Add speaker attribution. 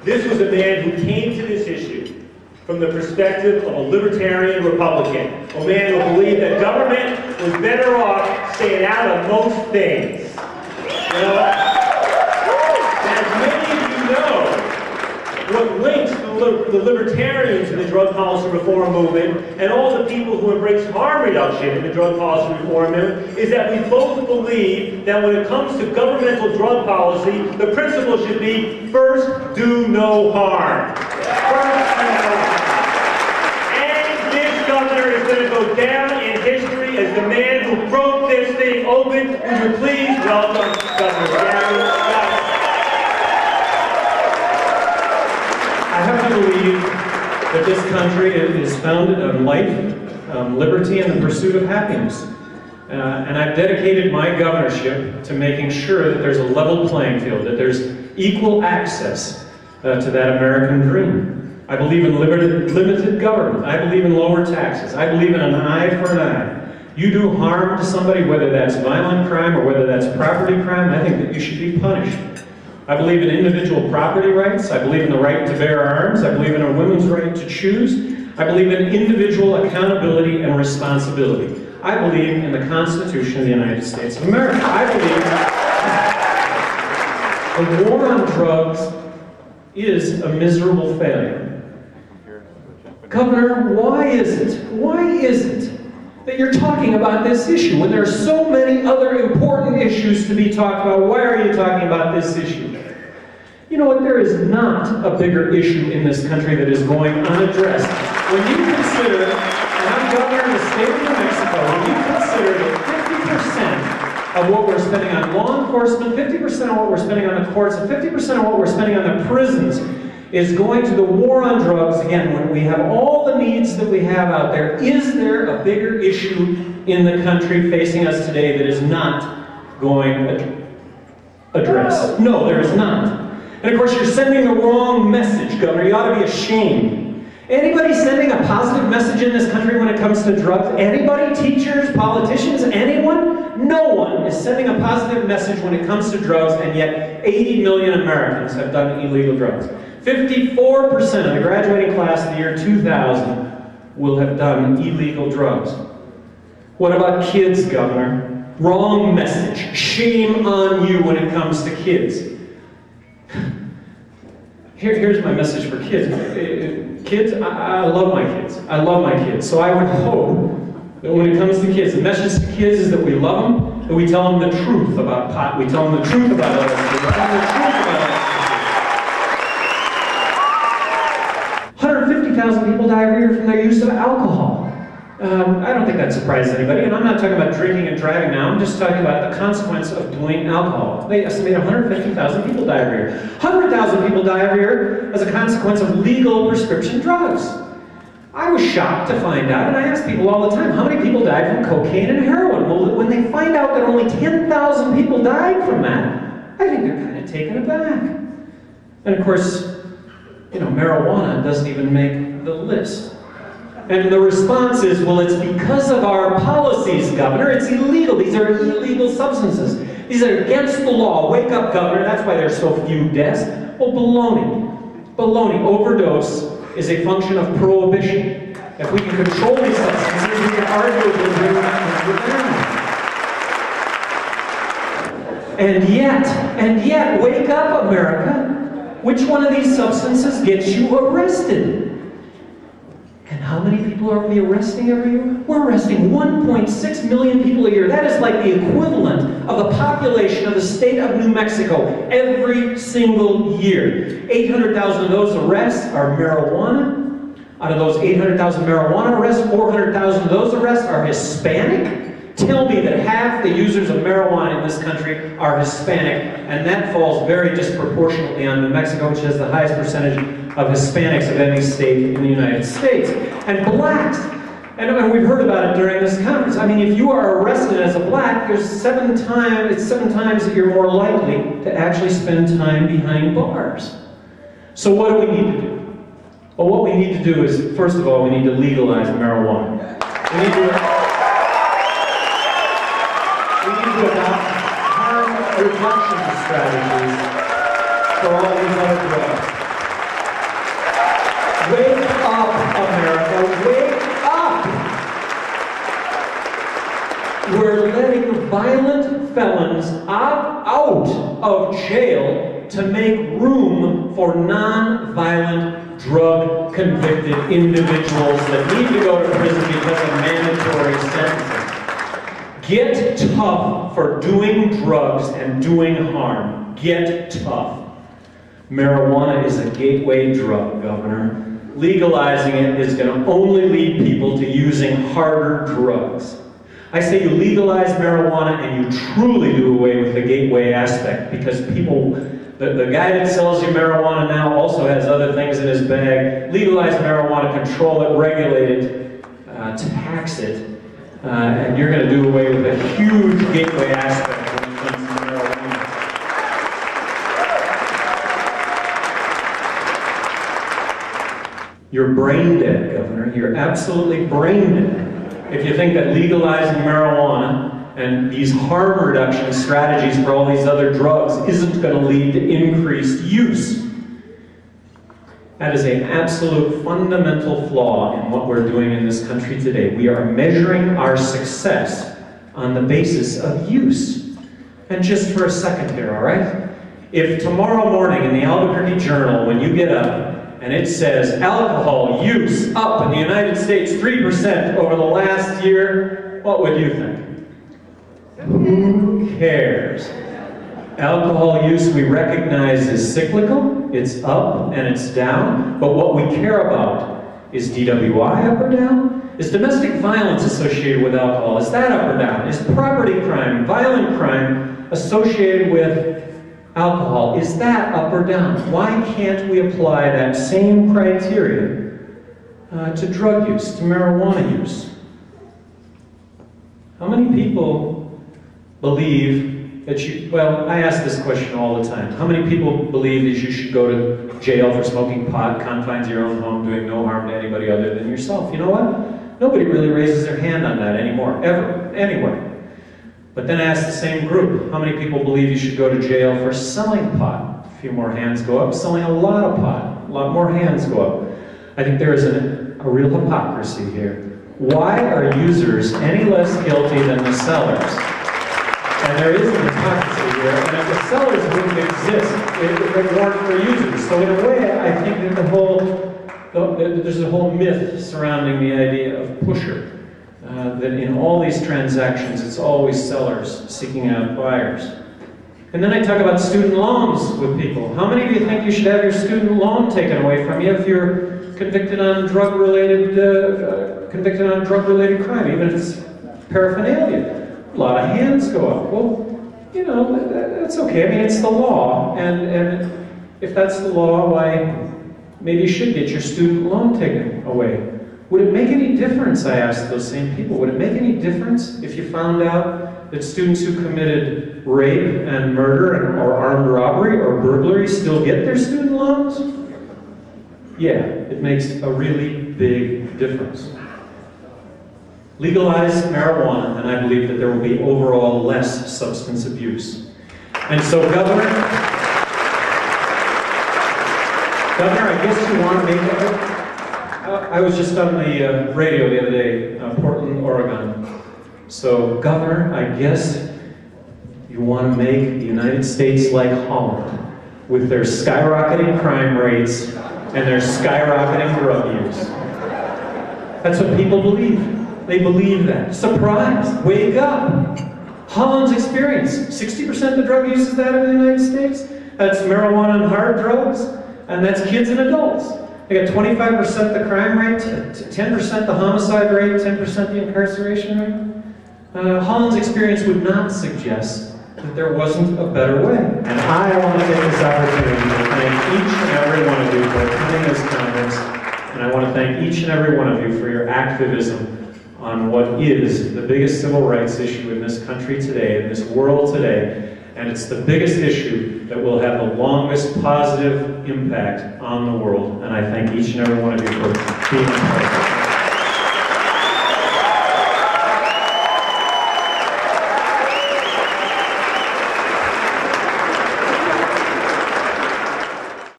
Speaker 1: This was a man who came to this issue from the perspective of a libertarian Republican, a man who believed that government was better off staying out of most things. You know, as many of you know, what links the libertarians in the drug policy reform movement and all the people who embrace harm reduction in the drug policy reform movement is that we both believe that when it comes to governmental drug policy, the principle should be first, do no harm. First, do no harm. And this governor is going to go down in history as the man who broke this thing open. Would you please welcome Governor Gary?
Speaker 2: I have to believe that this country is founded on life, liberty, and the pursuit of happiness. And I've dedicated my governorship to making sure that there's a level playing field, that there's equal access to that American dream. I believe in limited government. I believe in lower taxes. I believe in an eye for an eye. You do harm to somebody, whether that's violent crime or whether that's property crime, I think that you should be punished. I believe in individual property rights. I believe in the right to bear arms. I believe in a woman's right to choose. I believe in individual accountability and responsibility. I believe in the Constitution of the United States of America. I believe the war on drugs is a miserable failure. Governor, why is it that you're talking about this issue when there are so many other important issues to be talked about? Why are you talking about this issue? You know what, there is not a bigger issue in this country that is going unaddressed. When you consider, and I'm governor of the state of New Mexico, when you consider that 50% of what we're spending on law enforcement, 50% of what we're spending on the courts, and 50% of what we're spending on the prisons is going to the war on drugs, again, when we have all the needs that we have out there, is there a bigger issue in the country facing us today that is not going addressed? No, there is not. And of course, you're sending the wrong message, Governor. You ought to be ashamed. Anybody sending a positive message in this country when it comes to drugs? Anybody? Teachers? Politicians? Anyone? No one is sending a positive message when it comes to drugs, and yet 80 million Americans have done illegal drugs. 54% of the graduating class of the year 2000 will have done illegal drugs. What about kids, Governor? Wrong message. Shame on you when it comes to kids. Here's my message for kids. Kids, I love my kids. I love my kids. So I would hope that when it comes to kids, the message to kids is that we love them, that we tell them the truth about pot, we tell them the truth about others, we tell them the truth about others. 150,000 people die every year from their use of alcohol. I don't think that surprises anybody, and I'm not talking about drinking and driving now, I'm just talking about the consequence of doing alcohol. They estimate 150,000 people die every year. 100,000 people die every year as a consequence of legal prescription drugs. I was shocked to find out, and I ask people all the time, how many people died from cocaine and heroin? Well, when they find out that only 10,000 people died from that, I think they're kind of taken aback. And of course, you know, marijuana doesn't even make the list. And the response is, well, it's because of our policies, Governor. It's illegal. These are illegal substances. These are against the law. Wake up, Governor. That's why there's so few deaths. Well, baloney. Baloney. Overdose is a function of prohibition. If we can control these substances, we can arguably bring them down. And yet, wake up, America. Which one of these substances gets you arrested? And how many people are we arresting every year? We're arresting 1.6 million people a year. That is like the equivalent of the population of the state of New Mexico every single year. 800,000 of those arrests are marijuana. Out of those 800,000 marijuana arrests, 400,000 of those arrests are Hispanic. Tell me that half the users of marijuana in this country are Hispanic, and that falls very disproportionately on New Mexico, which has the highest percentage of Hispanics of any state in the United States. And blacks, and we've heard about it during this conference. I mean, if you are arrested as a black, it's seven times that you're more likely to actually spend time behind bars. So what do we need to do? Well, what we need to do is, first of all, we need to legalize marijuana. We need to adopt harm reduction strategies for all these other drugs. felons opt out of jail to make room for non-violent, drug-convicted individuals that need to go to prison because of mandatory sentencing. Get tough for doing drugs and doing harm. Get tough. Marijuana is a gateway drug, Governor. Legalizing it is going to only lead people to using harder drugs. I say you legalize marijuana and you truly do away with the gateway aspect, because people, the guy that sells you marijuana now also has other things in his bag. Legalize marijuana, control it, regulate it, tax it, and you're going to do away with a huge gateway aspect when it comes to marijuana. You're brain dead, Governor. You're absolutely brain dead if you think that legalizing marijuana and these harm reduction strategies for all these other drugs isn't going to lead to increased use. That is an absolute fundamental flaw in what we're doing in this country today. We are measuring our success on the basis of use. And just for a second here, all right? If tomorrow morning in the Albuquerque Journal, when you get up, and it says alcohol use up in the United States 3% over the last year, what would you think? Who cares? Alcohol use we recognize is cyclical, it's up and it's down, but what we care about is DWI up or down? Is domestic violence associated with alcohol? Is that up or down? Is property crime, violent crime associated with alcohol? Is that up or down? Why can't we apply that same criteria to drug use, to marijuana use? How many people believe that you, well, I ask this question all the time. How many people believe that you should go to jail for smoking pot, confines of your own home, doing no harm to anybody other than yourself? You know what? Nobody really raises their hand on that anymore, ever, anywhere. But then I ask the same group, how many people believe you should go to jail for selling pot? A few more hands go up. Selling a lot of pot, a lot more hands go up. I think there is a real hypocrisy here. Why are users any less guilty than the sellers? And there is a hypocrisy here, and if the sellers wouldn't exist if they weren't for users. So in a way, I think that there's a whole myth surrounding the idea of pusher. That in all these transactions, it's always sellers seeking out buyers. And then I talk about student loans with people. How many of you think you should have your student loan taken away from you if you're convicted on drug-related crime, even if it's paraphernalia? A lot of hands go up. Well, you know, that's okay. I mean, it's the law, and if that's the law, why maybe you should get your student loan taken away. Would it make any difference, I asked those same people, would it make any difference if you found out that students who committed rape and murder or armed robbery or burglary still get their student loans? Yeah, it makes a really big difference. Legalize marijuana, and I believe that there will be overall less substance abuse. And so, Governor, I guess you want to make it. I was just on the radio the other day, Portland, Oregon. So, Governor, I guess you want to make the United States like Holland, with their skyrocketing crime rates and their skyrocketing drug use. That's what people believe. They believe that. Surprise! Wake up! Holland's experience. 60% of the drug use is that in the United States. That's marijuana and hard drugs, and that's kids and adults. They got 25% the crime rate, 10% the homicide rate, 10% the incarceration rate. Holland's experience would not suggest that there wasn't a better way. And I want to take this opportunity to thank each and every one of you for attending this conference, and I want to thank each and every one of you for your activism on what is the biggest civil rights issue in this country today, in this world today, and it's the biggest issue that will have the longest positive impact on the world. And I thank each and every one of you for being a part of it.